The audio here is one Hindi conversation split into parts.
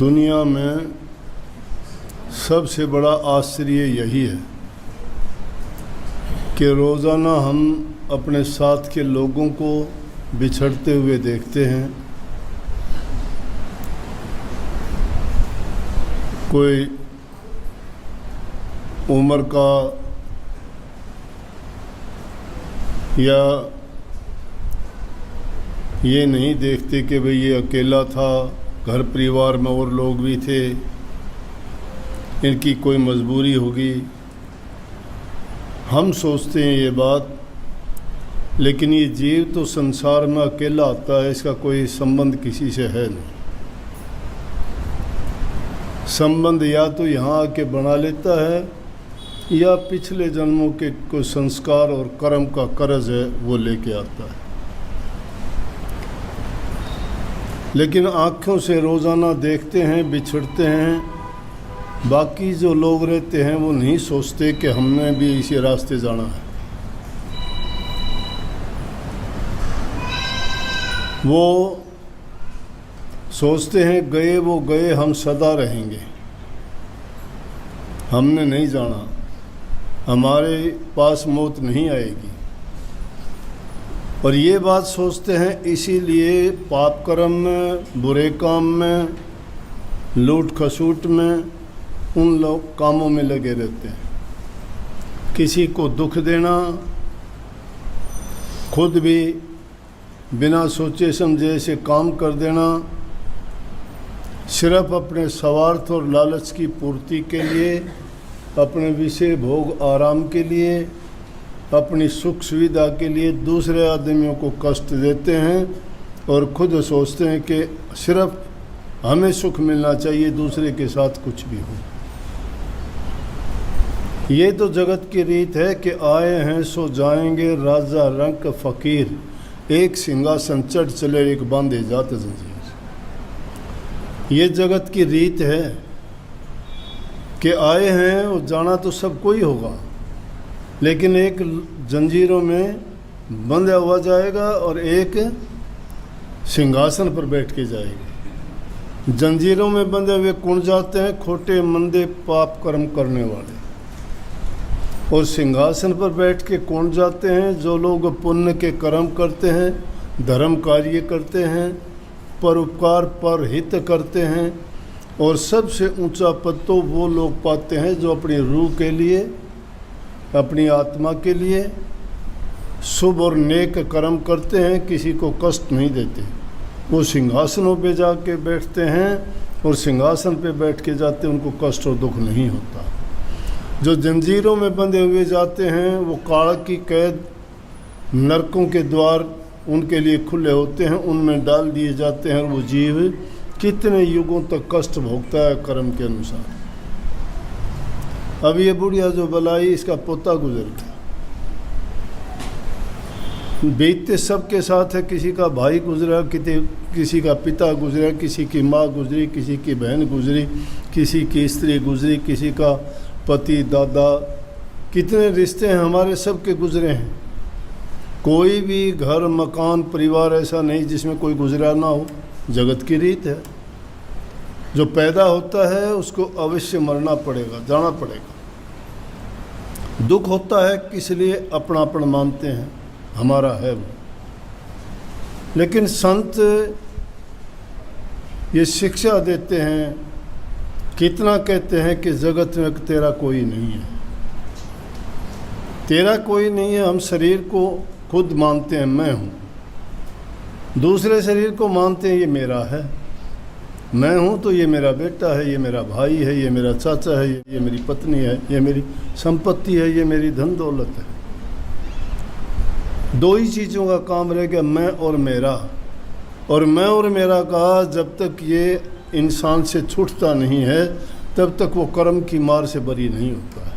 दुनिया में सबसे बड़ा आश्चर्य यही है कि रोज़ाना हम अपने साथ के लोगों को बिछड़ते हुए देखते हैं। कोई उम्र का या ये नहीं देखते कि भाई ये अकेला था, घर परिवार में और लोग भी थे, इनकी कोई मजबूरी होगी। हम सोचते हैं ये बात, लेकिन ये जीव तो संसार में अकेला आता है, इसका कोई संबंध किसी से है नहीं। संबंध या तो यहाँ आके बना लेता है या पिछले जन्मों के कोई संस्कार और कर्म का कर्ज है वो लेके आता है। लेकिन आँखों से रोज़ाना देखते हैं, बिछड़ते हैं। बाकी जो लोग रहते हैं वो नहीं सोचते कि हमने भी इसी रास्ते जाना है। वो सोचते हैं गए वो गए, हम सदा रहेंगे, हमने नहीं जाना, हमारे पास मौत नहीं आएगी। और ये बात सोचते हैं, इसीलिए पाप कर्म में, बुरे काम में, लूट खसूट में, उन लोग कामों में लगे रहते हैं। किसी को दुख देना, खुद भी बिना सोचे समझे से काम कर देना, सिर्फ अपने स्वार्थ और लालच की पूर्ति के लिए, अपने विषय भोग आराम के लिए, अपनी सुख सुविधा के लिए दूसरे आदमियों को कष्ट देते हैं और खुद सोचते हैं कि सिर्फ हमें सुख मिलना चाहिए, दूसरे के साथ कुछ भी हो। ये तो जगत की रीत है कि आए हैं सो जाएंगे, राजा रंक फ़कीर, एक सिंहासन चढ़ चले एक बांधे जात जंजीर। ये जगत की रीत है कि आए हैं और जाना तो सबको ही होगा, लेकिन एक जंजीरों में बंधा हुआ जाएगा और एक सिंहासन पर बैठ के जाएगा। जंजीरों में बंधे हुए कौन जाते हैं? खोटे मंदे पाप कर्म करने वाले। और सिंहासन पर बैठ के कौन जाते हैं? जो लोग पुण्य के कर्म करते हैं, धर्म कार्य करते हैं, परोपकार पर हित करते हैं। और सबसे ऊंचा पद तो वो लोग पाते हैं जो अपनी रूह के लिए, अपनी आत्मा के लिए शुभ और नेक कर्म करते हैं, किसी को कष्ट नहीं देते। वो सिंहासनों पे जाके बैठते हैं और सिंहासन पे बैठ के जाते हैं, उनको कष्ट और दुख नहीं होता। जो जंजीरों में बंधे हुए जाते हैं वो काल की कैद, नरकों के द्वार उनके लिए खुले होते हैं, उनमें डाल दिए जाते हैं और वो जीव कितने युगों तक कष्ट भोगता है कर्म के अनुसार। अब ये बुढ़िया जो बलाई, इसका पोता गुजर गया, बीतते सबके साथ है। किसी का भाई गुजरा, किसी का पिता गुजरा, किसी की माँ गुजरी, किसी की बहन गुजरी, किसी की स्त्री गुजरी, किसी का पति, दादा, कितने रिश्ते हैं हमारे सब के गुजरे हैं। कोई भी घर, मकान, परिवार ऐसा नहीं जिसमें कोई गुजरा ना हो। जगत की रीत है, जो पैदा होता है उसको अवश्य मरना पड़ेगा, जाना पड़ेगा। दुख होता है किस लिए? अपनापन मानते हैं, हमारा है वो। लेकिन संत ये शिक्षा देते हैं, कितना कहते हैं कि जगत में तेरा कोई नहीं है, तेरा कोई नहीं है। हम शरीर को खुद मानते हैं मैं हूँ, दूसरे शरीर को मानते हैं ये मेरा है। मैं हूँ तो ये मेरा बेटा है, ये मेरा भाई है, ये मेरा चाचा है, ये मेरी पत्नी है, ये मेरी संपत्ति है, ये मेरी धन दौलत है। दो ही चीज़ों का काम रह गया, मैं और मेरा। और मैं और मेरा का जब तक ये इंसान से छूटता नहीं है तब तक वो कर्म की मार से बरी नहीं होता है।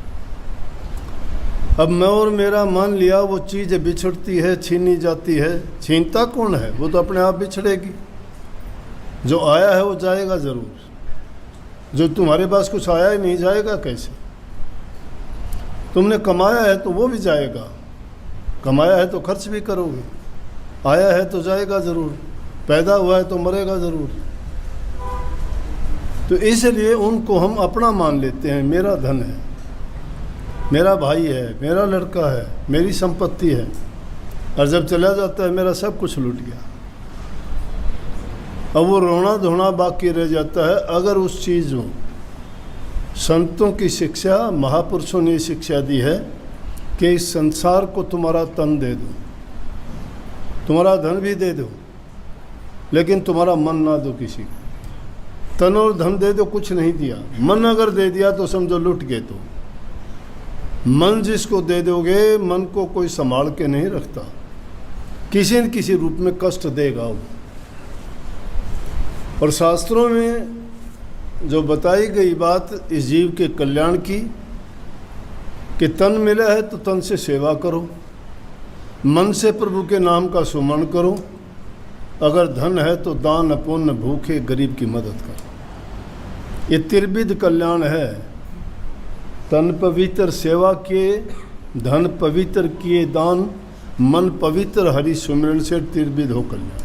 अब मैं और मेरा मान लिया, वो चीज़ बिछड़ती है, छीनी जाती है। छीनता कौन है? वो तो अपने आप बिछड़ेगी। जो आया है वो जाएगा ज़रूर। जो तुम्हारे पास कुछ आया ही नहीं, जाएगा कैसे? तुमने कमाया है तो वो भी जाएगा, कमाया है तो खर्च भी करोगे, आया है तो जाएगा ज़रूर, पैदा हुआ है तो मरेगा ज़रूर। तो इसलिए उनको हम अपना मान लेते हैं, मेरा धन है, मेरा भाई है, मेरा लड़का है, मेरी संपत्ति है, और जब चला जाता है मेरा सब कुछ लूट गया। अब वो रोना धोना बाकी रह जाता है। अगर उस चीज़ में संतों की शिक्षा, महापुरुषों ने शिक्षा दी है कि इस संसार को तुम्हारा तन दे दो, तुम्हारा धन भी दे दो, लेकिन तुम्हारा मन ना दो किसी को। तन और धन दे दो, कुछ नहीं दिया। मन अगर दे दिया तो समझो लुट गए। तो मन जिसको दे दोगे, मन को कोई संभाल के नहीं रखता, किसी न किसी रूप में कष्ट देगा वो। और शास्त्रों में जो बताई गई बात इस जीव के कल्याण की, कि तन मिला है तो तन से सेवा करो, मन से प्रभु के नाम का सुमरण करो, अगर धन है तो दान पुण्य, भूखे गरीब की मदद करो। ये त्रिविध कल्याण है। तन पवित्र सेवा किए, धन पवित्र किए दान, मन पवित्र हरि सुमिरन से त्रिविध हो कल्याण।